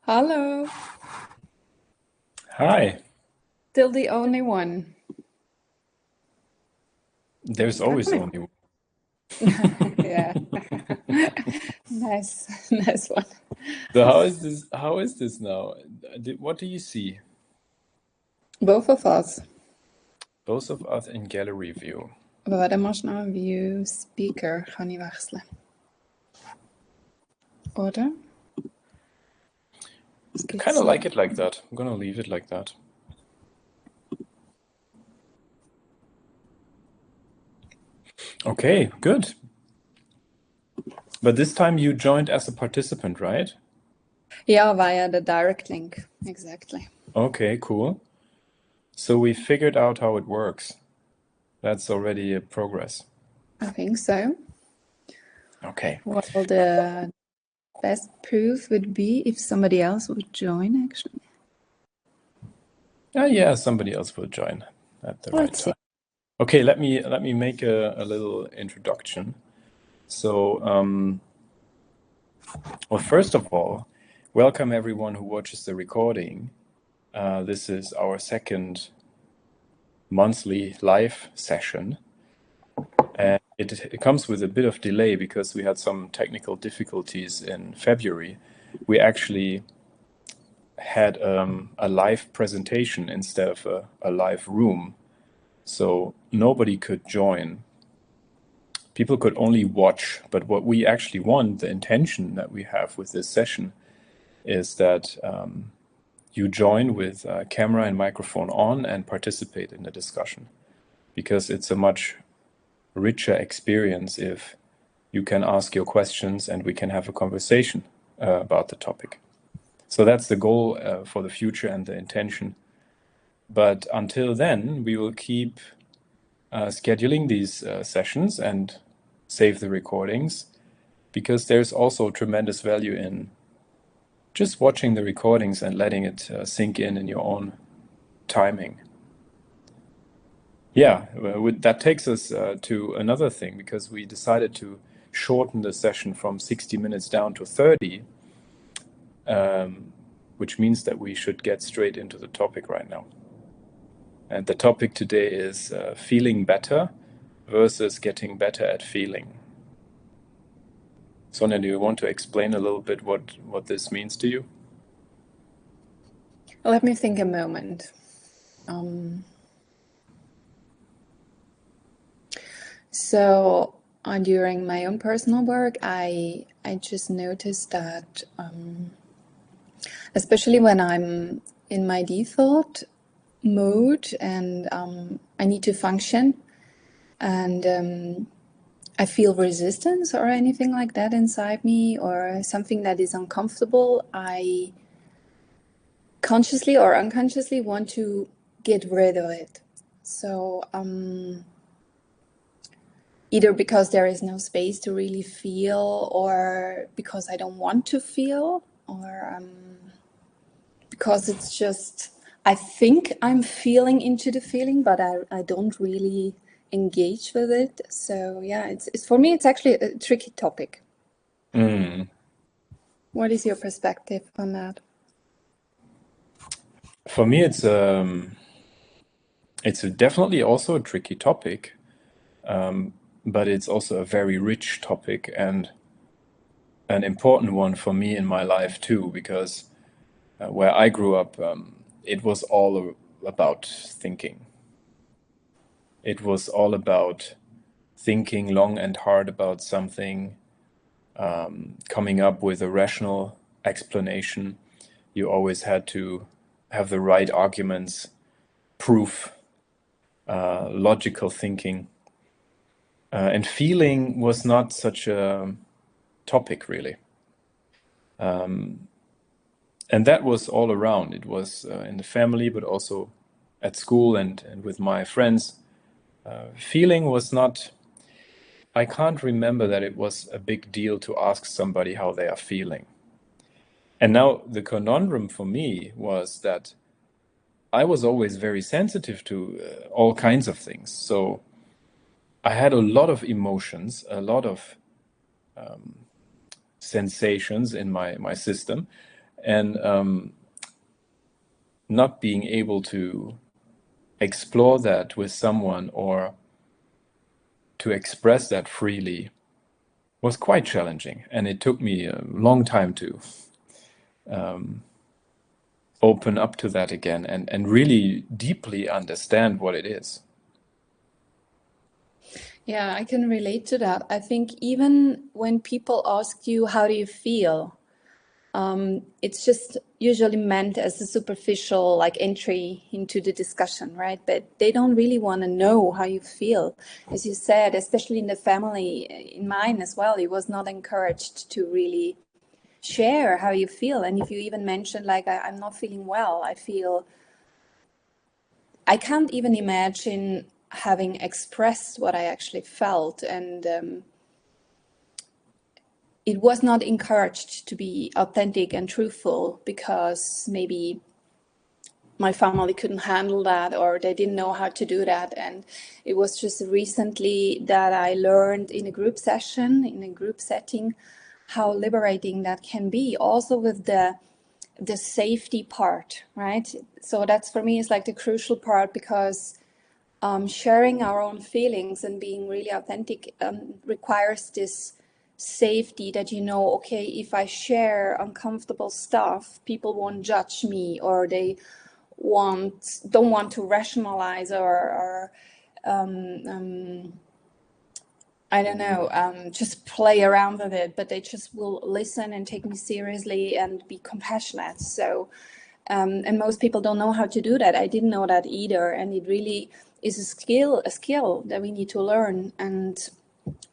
Hello, Hi, still the only one. there's Good always morning. only one. Yeah, nice one. So how is this? How is this now? What do you see? Both of us. Both of us in gallery view. Warte mal schnell, View Speaker kann ich wechseln. Oder? Es gibt Kind of so. like it like that. I'm gonna leave it like that. Okay, good. But this time you joined as a participant, right? Yeah, via the direct link. Exactly. Okay, cool. So we figured out how it works. That's already a progress. I think so. Okay. Well, the best proof would be if somebody else would join, actually. Yeah, somebody else will join at the right Let's see. time. Okay, let me make a little introduction. So, well, first of all, welcome everyone who watches the recording. This is our second monthly live session. And it comes with a bit of delay because we had some technical difficulties in February. We actually had a live presentation instead of a live room. So nobody could join. People could only watch. But what we actually want, the intention that we have with this session, is that you join with camera and microphone on and participate in the discussion, because it's a much richer experience if you can ask your questions and we can have a conversation about the topic. So that's the goal for the future and the intention. But until then, we will keep scheduling these sessions and save the recordings, because there's also tremendous value in just watching the recordings and letting it sink in your own timing. Yeah, that takes us to another thing, because we decided to shorten the session from 60 minutes down to 30. which means that we should get straight into the topic right now. And the topic today is feeling better versus getting better at feeling. Sonia, do you want to explain a little bit what this means to you? Let me think a moment. During my own personal work, I just noticed that, especially when I'm in my default mode and I need to function, and I feel resistance or anything like that inside me, or something that is uncomfortable, I consciously or unconsciously want to get rid of it. So either because there is no space to really feel, or because I don't want to feel, or because it's just, I think I'm feeling into the feeling, but I don't really engage with it. So yeah, it's for me, it's actually a tricky topic. What is your perspective on that? For me, it's definitely also a tricky topic, but it's also a very rich topic and an important one for me in my life too, because where I grew up, it was all about thinking. It was all about thinking long and hard about something, coming up with a rational explanation. You always had to have the right arguments, proof, logical thinking. And feeling was not such a topic, really. And that was all around. It was in the family, but also at school and with my friends. Feeling was not, I can't remember that it was a big deal to ask somebody how they are feeling. And now the conundrum for me was that I was always very sensitive to all kinds of things. So I had a lot of emotions, a lot of sensations in my system, and not being able to explore that with someone or to express that freely was quite challenging. And it took me a long time to open up to that again and really deeply understand what it is. Yeah, I can relate to that. I think even when people ask you, how do you feel? It's just usually meant as a superficial like entry into the discussion, right? But they don't really want to know how you feel. As you said, especially in the family, in mine as well, it was not encouraged to really share how you feel. And if you even mention like, I'm not feeling well, I can't even imagine having expressed what I actually felt. And it was not encouraged to be authentic and truthful because maybe my family couldn't handle that, or they didn't know how to do that. And it was just recently that I learned in a group session, in a group setting, how liberating that can be, also with the safety part, right? So that's, for me, is like the crucial part, because sharing our own feelings and being really authentic requires this safety that, okay, if I share uncomfortable stuff, people won't judge me, or they don't want to rationalize or I don't know, just play around with it, but they just will listen and take me seriously and be compassionate. So and most people don't know how to do that. I didn't know that either, and it really is a skill that we need to learn. And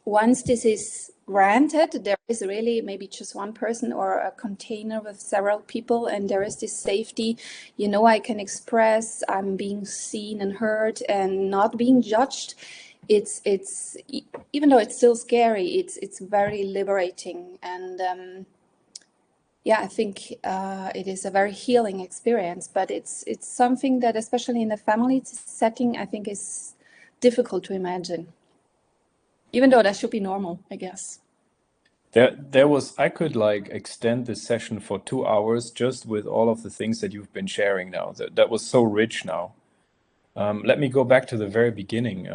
once this is granted, there is really maybe just one person or a container with several people, and there is this safety, I can express, I'm being seen and heard and not being judged. It's even though it's still scary, it's very liberating. And yeah, I think it is a very healing experience, but it's something that, especially in a family setting, I think is difficult to imagine, even though that should be normal, I guess. I could like extend this session for 2 hours just with all of the things that you've been sharing now. That was so rich now. Let me go back to the very beginning.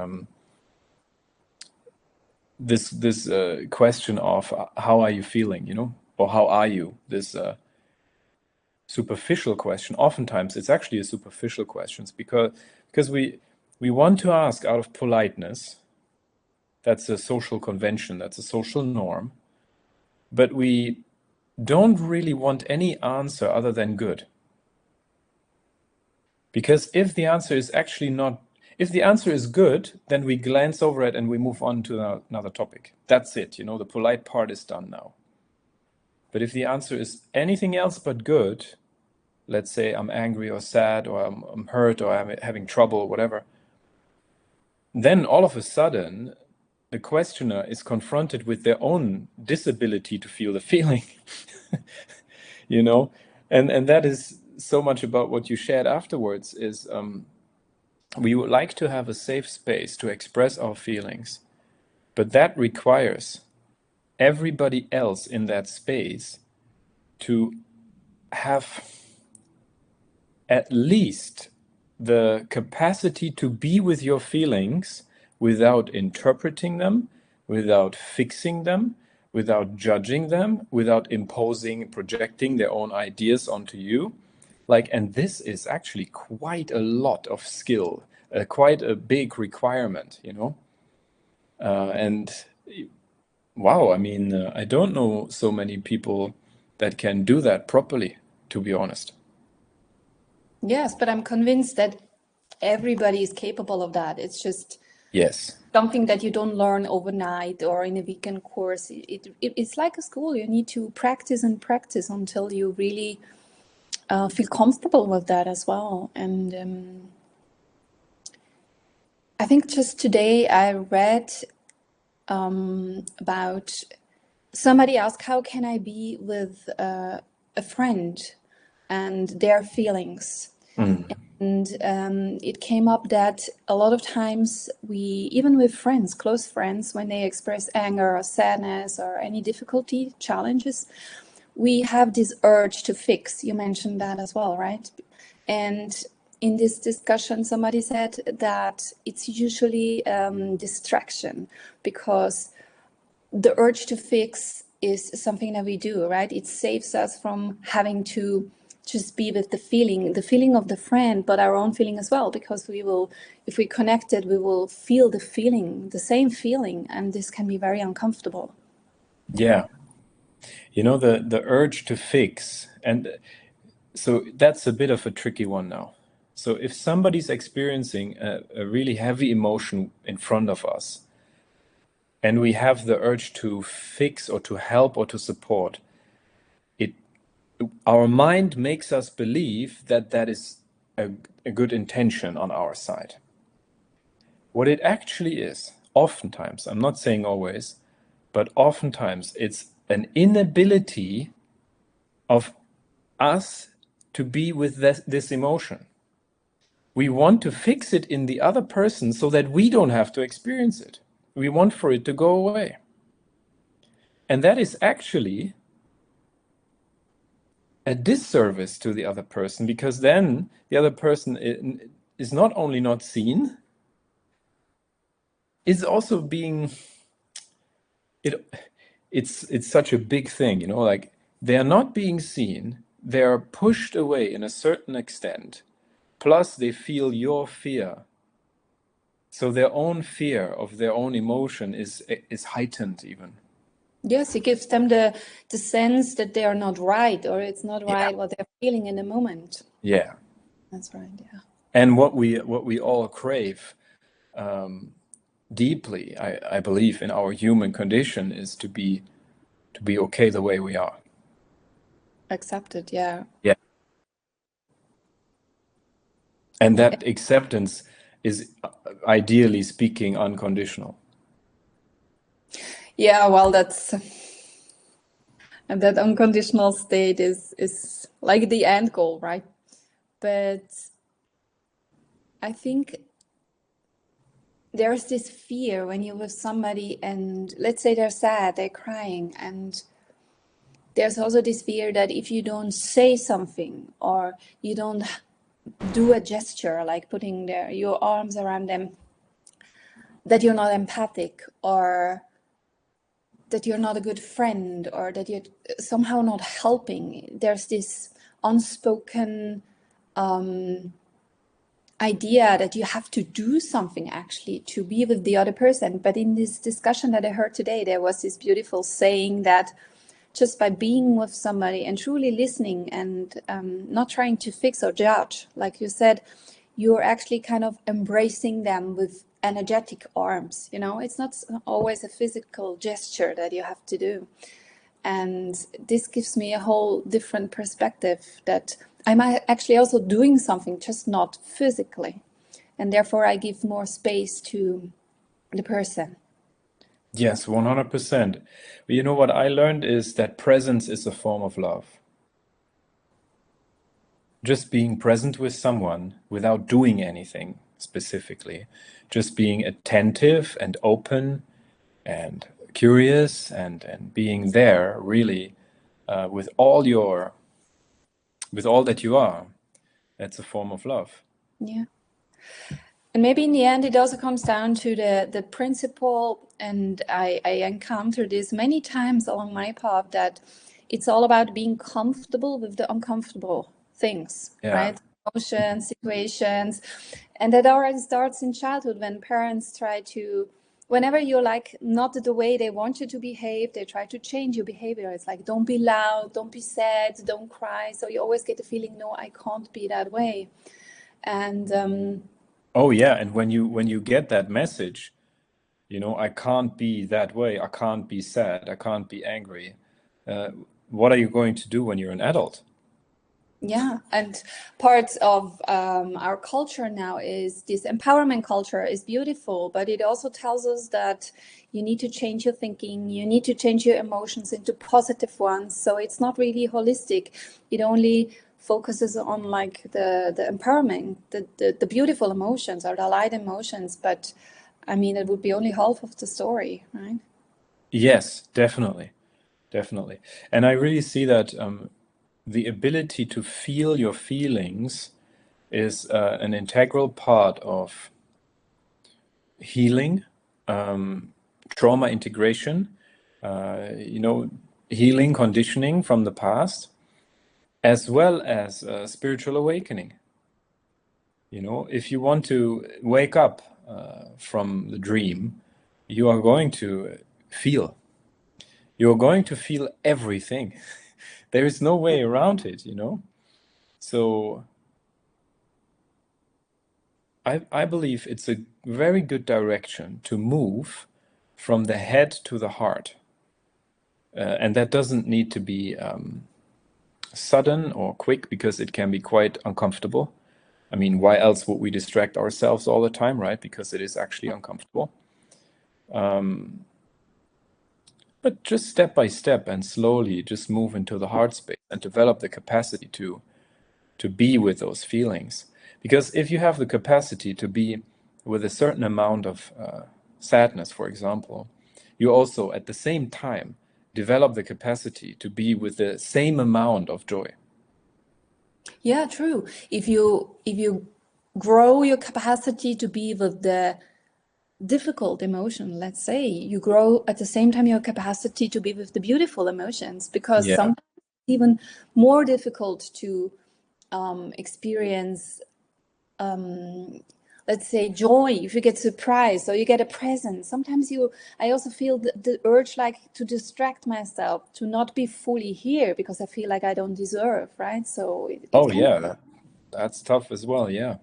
This question of how are you feeling, or how are you? This superficial question. Oftentimes, it's actually a superficial question because we want to ask out of politeness. That's a social convention. That's a social norm. But we don't really want any answer other than good. Because if the answer is actually not, if the answer is good, then we glance over it and we move on to another topic. That's it, the polite part is done now. But if the answer is anything else but good, let's say I'm angry or sad or I'm hurt or I'm having trouble or whatever, then all of a sudden the questioner is confronted with their own disability to feel the feeling, and that is so much about what you shared afterwards is we would like to have a safe space to express our feelings, but that requires everybody else in that space to have at least the capacity to be with your feelings without interpreting them, without fixing them, without judging them, without imposing, projecting their own ideas onto you. And this is actually quite a lot of skill, quite a big requirement, and wow, I mean, I don't know so many people that can do that properly, to be honest. Yes, but I'm convinced that everybody is capable of that. It's just Yes. something that you don't learn overnight or in a weekend course. It's like a school. You need to practice and practice until you really feel comfortable with that as well. And I think just today I read about somebody asked, how can I be with a friend and their feelings? And it came up that a lot of times even with friends, close friends, when they express anger or sadness or any difficulty, challenges, we have this urge to fix. You mentioned that as well, right? And in this discussion, somebody said that it's usually distraction, because the urge to fix is something that we do, right? It saves us from having to just be with the feeling of the friend, but our own feeling as well, because if we connect it, we will feel the feeling, the same feeling, and this can be very uncomfortable. Yeah. The urge to fix, and so that's a bit of a tricky one now. So if somebody's experiencing a really heavy emotion in front of us, and we have the urge to fix or to help or to support, our mind makes us believe that that is a good intention on our side. What it actually is, oftentimes, I'm not saying always, but oftentimes it's an inability of us to be with this emotion. We want to fix it in the other person so that we don't have to experience it. We want for it to go away. And that is actually a disservice to the other person, because then the other person is not only not seen, is also being it's such a big thing, they are not being seen, they are pushed away in a certain extent, plus they feel your fear, so their own fear of their own emotion is heightened even. Yes, it gives them the sense that they are not right, or it's not right what they're feeling in the moment. Yeah, that's right. Yeah. And what we all crave deeply, I believe, in our human condition is to be okay the way we are. Accepted, yeah. Yeah. And that acceptance is, ideally speaking, unconditional. Yeah, well, and that unconditional state is like the end goal, right? But I think there's this fear when you're with somebody and let's say they're sad, they're crying, and there's also this fear that if you don't say something or you don't do a gesture like putting your arms around them, that you're not empathic, or that you're not a good friend, or that you're somehow not helping. There's this unspoken idea that you have to do something actually to be with the other person. But in this discussion that I heard today, there was this beautiful saying that just by being with somebody and truly listening and not trying to fix or judge, like you said, you're actually kind of embracing them with energetic arms. You know, it's not always a physical gesture that you have to do. And this gives me a whole different perspective that I'm actually also doing something, just not physically. And therefore I give more space to the person. Yes, 100%. You know what I learned is that presence is a form of love. Just being present with someone without doing anything specifically, just being attentive and open and curious and being there really with all that you are, that's a form of love. Yeah. And maybe in the end, it also comes down to the principle, and I encountered this many times along my path, that it's all about being comfortable with the uncomfortable things, right? Emotions, situations. And that already starts in childhood when parents try to, whenever you're like not the way they want you to behave, they try to change your behavior. It's like, don't be loud, don't be sad, don't cry. So you always get the feeling, no, I can't be that way. And oh yeah, and when you get that message, you know, I can't be that way, I can't be sad, I can't be angry, what are you going to do when you're an adult? yeah, and parts of our culture now is this empowerment culture is beautiful, but it also tells us that you need to change your thinking, you need to change your emotions into positive ones. So it's not really holistic. It only focuses on like the empowerment, the beautiful emotions or the light emotions. But I mean, it would be only half of the story, right? Yes, definitely. Definitely. And I really see that the ability to feel your feelings is an integral part of healing, trauma integration, you know, healing conditioning from the past, as well as spiritual awakening. You know, if you want to wake up from the dream, you are going to feel. You're going to feel everything. There is no way around it, you know? So I believe it's a very good direction to move from the head to the heart. And that doesn't need to be sudden or quick, because it can be quite uncomfortable. I mean, why else would we distract ourselves all the time, right? Because it is actually uncomfortable. But just step by step and slowly just move into the heart space and develop the capacity to be with those feelings. Because if you have the capacity to be with a certain amount of sadness, for example, you also at the same time develop the capacity to be with the same amount of joy. Yeah, true. If you grow your capacity to be with the difficult emotion, let's say, you grow at the same time your capacity to be with the beautiful emotions, because Yeah. sometimes it's even more difficult to experience let's say joy if you get surprised or you get a present. Sometimes I also feel the urge like to distract myself, to not be fully here because I feel like I don't deserve, right? So it Oh can. yeah, that's tough as well. Yeah.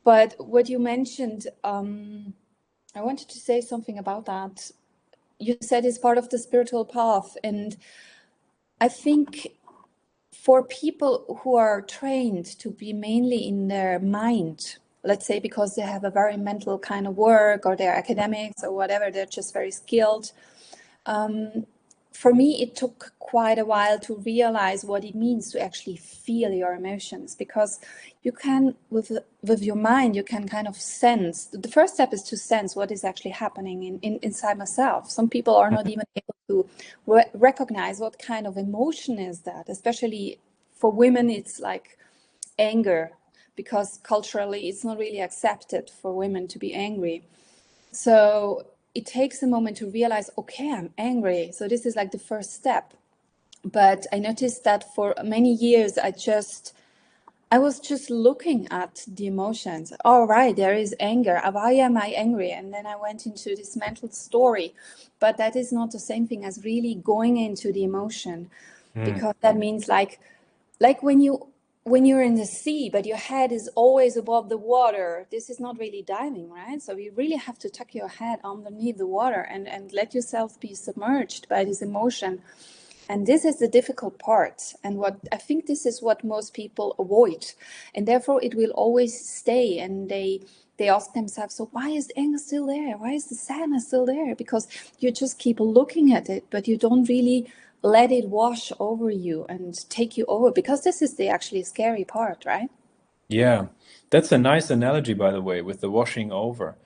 But what you mentioned, I wanted to say something about that. You said it's part of the spiritual path, and I think for people who are trained to be mainly in their mind, let's say because they have a very mental kind of work or they're academics or whatever, they're just very skilled. for me, it took quite a while to realize what it means to actually feel your emotions, because you can, with your mind, you can kind of sense. The first step is to sense what is actually happening inside myself. Some people are not even able to recognize what kind of emotion is that. Especially for women, it's like anger, because culturally it's not really accepted for women to be angry. So it takes a moment to realize, okay, I'm angry. So this is like the first step. But I noticed that for many years, I was just looking at the emotions. All right, there is anger. Why am I angry? And then I went into this mental story. But that is not the same thing as really going into the emotion, because that means like when you're in the sea, but your head is always above the water, this is not really diving, right? So you really have to tuck your head underneath the water and let yourself be submerged by this emotion. And this is the difficult part. And what I think this is what most people avoid. And therefore it will always stay. And they ask themselves, so why is the anger still there? Why is the sadness still there? Because you just keep looking at it, but you don't really let it wash over you and take you over, because this is the actually scary part, right? Yeah, that's a nice analogy, by the way, with the washing over.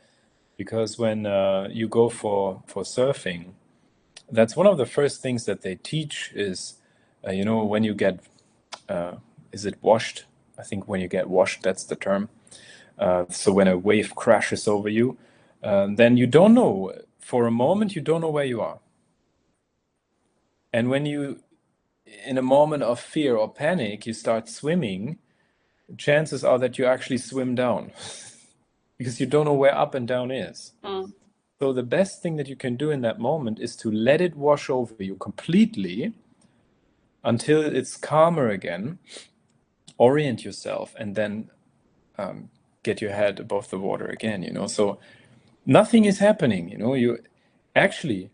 Because when you go for surfing, that's one of the first things that they teach is, when you get, is it washed? I think when you get washed, that's the term. So when a wave crashes over you, then you don't know, for a moment, you don't know where you are. And when you, in a moment of fear or panic, you start swimming, chances are that you actually swim down because you don't know where up and down is. So the best thing that you can do in that moment is to let it wash over you completely until it's calmer again, orient yourself, and then get your head above the water again. So nothing is happening, you actually,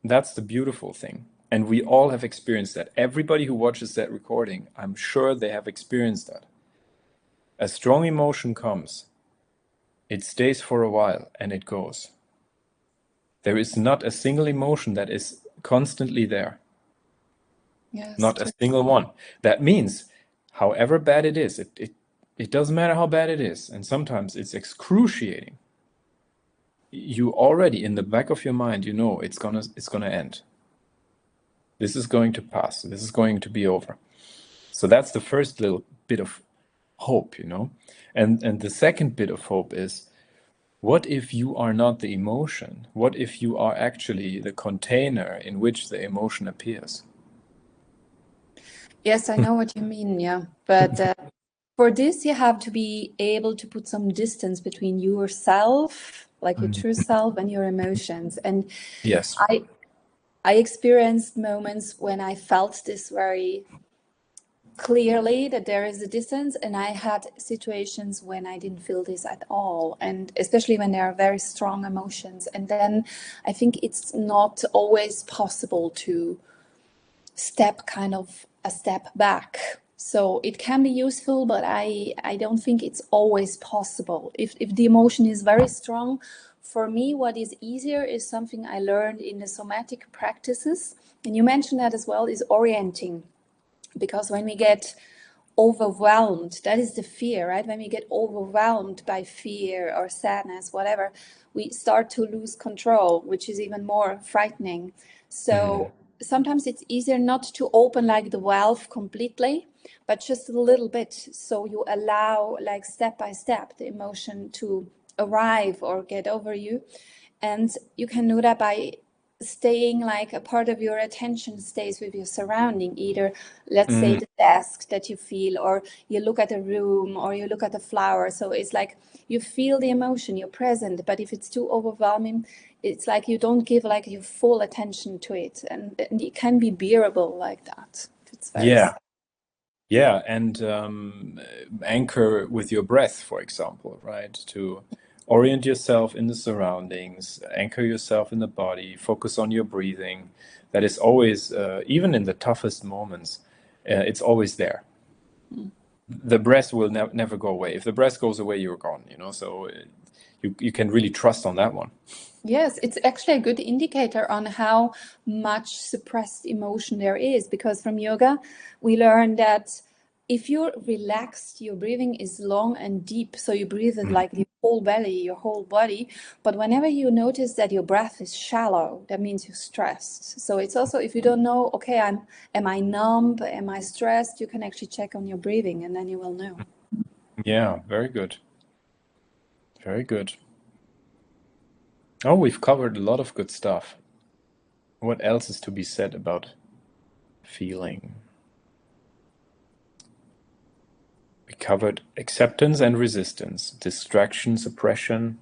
that's the beautiful thing. And we all have experienced that. Everybody who watches that recording, I'm sure they have experienced that. A strong emotion comes, it stays for a while, and it goes. There is not a single emotion that is constantly there. Yes, Not a single one. That means, however bad it is, it doesn't matter how bad it is, and sometimes it's excruciating. You already, in the back of your mind, you know it's gonna end. This is going to pass. This is going to be over. So that's the first little bit of hope. And the second bit of hope is, what if you are not the emotion? What if you are actually the container in which the emotion appears? yes, I know what you mean. Yeah, but for this, you have to be able to put some distance between yourself, like your true self, and your emotions. And Yes. I experienced moments when I felt this very clearly, that there is a distance, and I had situations when I didn't feel this at all, and especially when there are very strong emotions. And then I think it's not always possible to step kind of a step back. So it can be useful, but I don't think it's always possible. If the emotion is very strong, for me, what is easier is something I learned in the somatic practices. And you mentioned that as well, is orienting. Because when we get overwhelmed, that is the fear, right? When we get overwhelmed by fear or sadness, whatever, we start to lose control, which is even more frightening. So sometimes it's easier not to open like the valve completely, but just a little bit. So you allow, like, step by step, the emotion to arrive or get over you. And you can do that by staying, like, a part of your attention stays with your surrounding, either, let's say, the desk that you feel, or you look at a room, or you look at a flower. So it's like you feel the emotion, you're present. But if it's too overwhelming, it's like you don't give like your full attention to it, and it can be bearable like that. It's very Yeah, and anchor with your breath, for example, right? To orient yourself in the surroundings, anchor yourself in the body, focus on your breathing. That is always, even in the toughest moments, it's always there. The breath will never go away. If the breath goes away, you're gone. So you can really trust on that one. Yes, it's actually a good indicator on how much suppressed emotion there is, because from yoga we learn that if you're relaxed, your breathing is long and deep, so you breathe it like your whole belly, your whole body. But whenever you notice that your breath is shallow, that means you're stressed. So it's also, if you don't know, okay, am I numb, am I stressed, you can actually check on your breathing, and then you will know. Yeah, very good. Very good. Oh, we've covered a lot of good stuff. What else is to be said about feeling? We covered acceptance and resistance, distraction, suppression.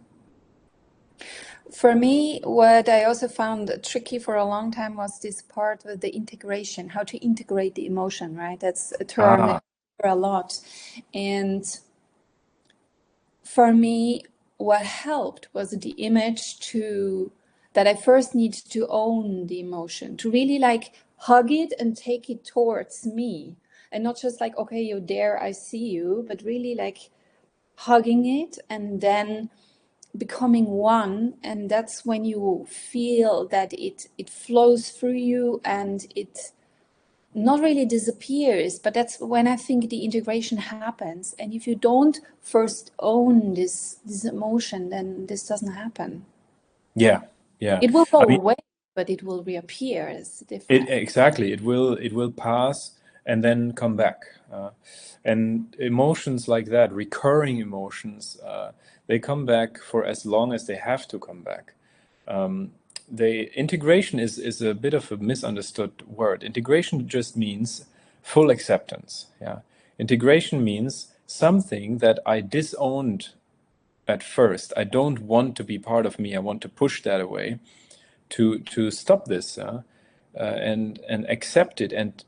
For me, what I also found tricky for a long time was this part with the integration, how to integrate the emotion, right? That's a term that I hear a lot. And for me, what helped was the image that I first need to own the emotion, to really like hug it and take it towards me. And not just like, okay, you're there, I see you, but really like hugging it and then becoming one. And that's when you feel that it flows through you and it not really disappears, but that's when I think the integration happens. And if you don't first own this emotion, then this doesn't happen. Yeah, yeah. It will go I mean, away, but it will reappear as different. exactly. It will pass and then come back. And emotions like that, recurring emotions, they come back for as long as they have to come back. The integration is a bit of a misunderstood word. Integration just means full acceptance. Yeah, integration means something that I disowned at first. I don't want to be part of me. I want to push that away, to stop this, and accept it. And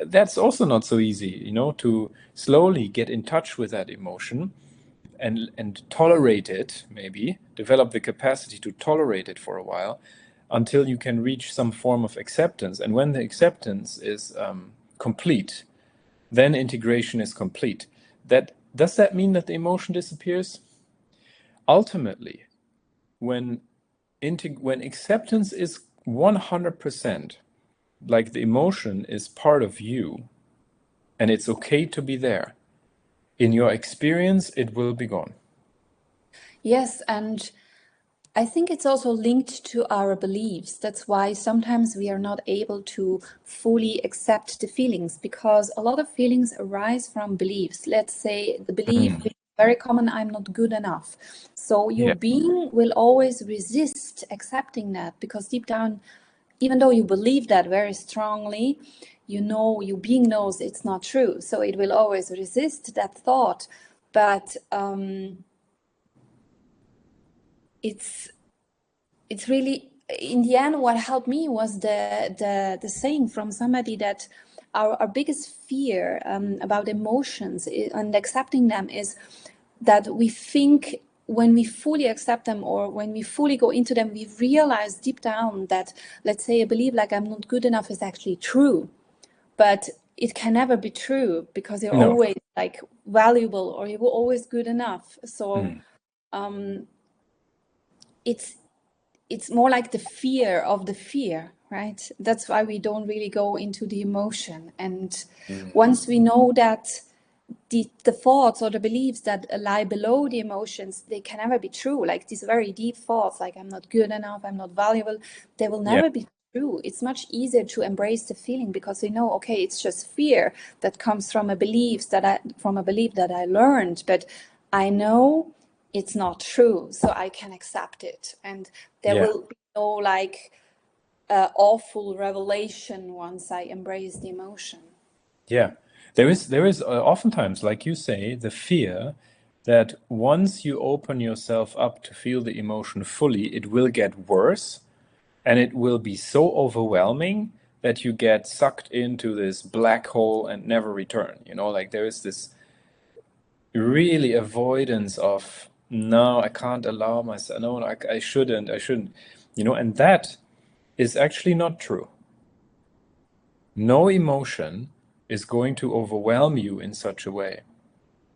that's also not so easy, to slowly get in touch with that emotion and tolerate it, maybe develop the capacity to tolerate it for a while until you can reach some form of acceptance. And when the acceptance is complete, then integration is complete. Does that mean that the emotion disappears? Ultimately, when acceptance is 100%, like the emotion is part of you and it's okay to be there, in your experience, it will be gone. Yes, and I think it's also linked to our beliefs. That's why sometimes we are not able to fully accept the feelings, because a lot of feelings arise from beliefs. Let's say the belief is very common, I'm not good enough. So your Yeah. being will always resist accepting that, because deep down, even though you believe that very strongly, your being knows it's not true. So it will always resist that thought. But it's really, in the end, what helped me was the saying from somebody that our biggest fear about emotions and accepting them is that we think when we fully accept them or when we fully go into them, we realize deep down that, let's say, a belief like I'm not good enough is actually true. But it can never be true, because you're No. always like valuable, or you're always good enough. So it's more like the fear of the fear, right? That's why we don't really go into the emotion. And once we know that the thoughts or the beliefs that lie below the emotions, they can never be true. Like these very deep thoughts, like I'm not good enough, I'm not valuable, they will never be true. It's much easier to embrace the feeling, because we know, okay, it's just fear that comes from a belief that I learned, but I know it's not true, so I can accept it. And there will be no like awful revelation once I embrace the emotion. Yeah. There is oftentimes, like you say, the fear that once you open yourself up to feel the emotion fully, it will get worse and it will be so overwhelming that you get sucked into this black hole and never return. Like there is this really avoidance of, no, I can't allow myself, no, I shouldn't, and that is actually not true. No emotion is going to overwhelm you in such a way.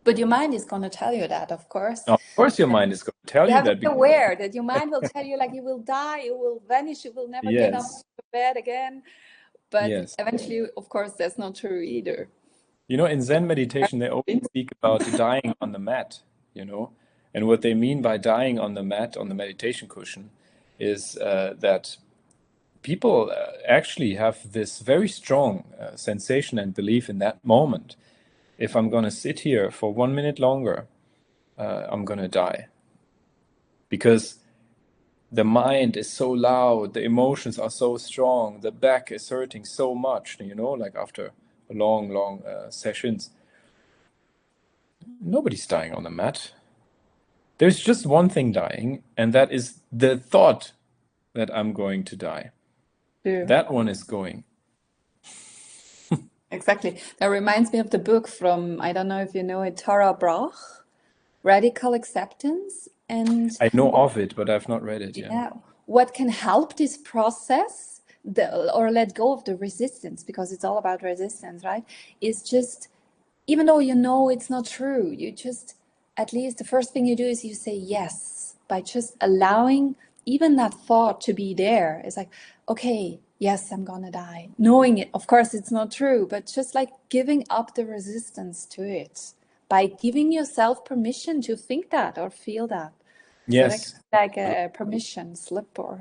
But your mind is going to tell you that, of course. Of course, your mind is going to tell You you have to that. be aware that your mind will tell you like you will die, you will vanish, you will never get up Yes, to bed again. But yes. eventually, of course, that's not true either. You know, in Zen meditation, they always speak about dying on the mat, you know. And what they mean by dying on the mat, on the meditation cushion, is that people actually have this very strong sensation and belief in that moment. If I'm going to sit here for 1 minute longer, I'm going to die. Because the mind is so loud, the emotions are so strong, the back is hurting so much, you know, like after long sessions. Nobody's dying on the mat. There's just one thing dying, and that is the thought that I'm going to die. True. That one is going. Exactly. That reminds me of the book from, I don't know if you know it, Tara Brach, Radical Acceptance. And I know of it, but I've not read it yet. yeah, what can help this process, or let go of the resistance, because it's all about resistance, right? Is just, even though you know it's not true, you just, at least the first thing you do is you say yes, by just allowing even that thought to be there. It's like, okay, yes, I'm gonna die. Knowing it, of course, it's not true, but just like giving up the resistance to it by giving yourself permission to think that or feel that. So that's Yes, like a permission slip or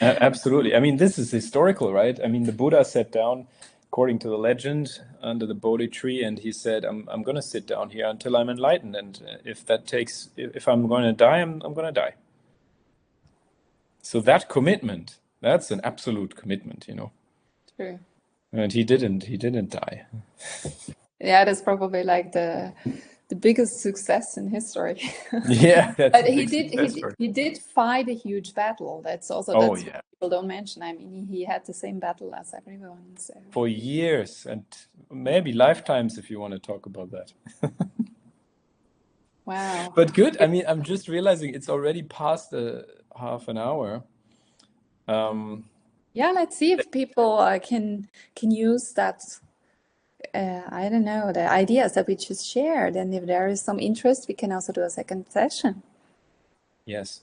absolutely. I mean, this is historical, right? I mean, the Buddha sat down, according to the legend, under the Bodhi tree, and he said, I'm going to sit down here until I'm enlightened. And if I'm going to die, I'm going to die. So that commitment, that's an absolute commitment, you know. true. And he didn't die. Yeah, that's probably like the biggest success in history. Yeah, that's But a he big did success story. he did fight a huge battle. That's Oh, what yeah. people don't mention. I mean, he had the same battle as everyone. So For years and maybe lifetimes, if you want to talk about that. wow. But good. I mean, I'm just realizing it's already past half an hour. Yeah, let's see if people can use that. I don't know, the ideas that we just shared, and if there is some interest, we can also do a second session. Yes.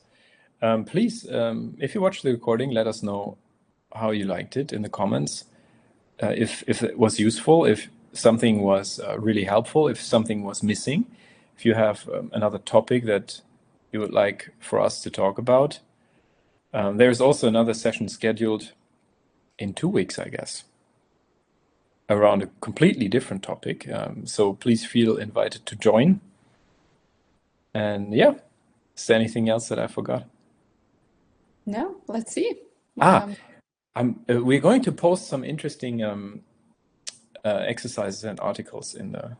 Please, if you watch the recording, let us know how you liked it in the comments. If it was useful, if something was really helpful, if something was missing, if you have another topic that you would like for us to talk about. There's also another session scheduled in 2 weeks, I guess, around a completely different topic. So please feel invited to join. And yeah, is there anything else that I forgot? No, let's see. We're going to post some interesting exercises and articles not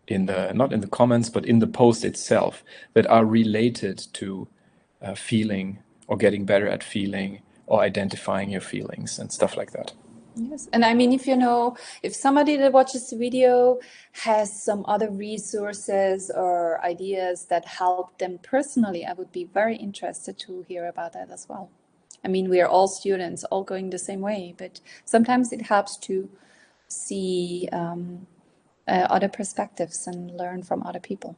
in the comments, but in the post itself, that are related to feeling or getting better at feeling or identifying your feelings and stuff like that. Yes, and I mean, if somebody that watches the video has some other resources or ideas that help them personally, I would be very interested to hear about that as well. I mean, we are all students, all going the same way, but sometimes it helps to see other perspectives and learn from other people.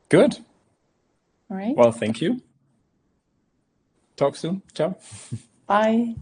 Good. All right. Well, thank you. Talk soon. Ciao. Bye.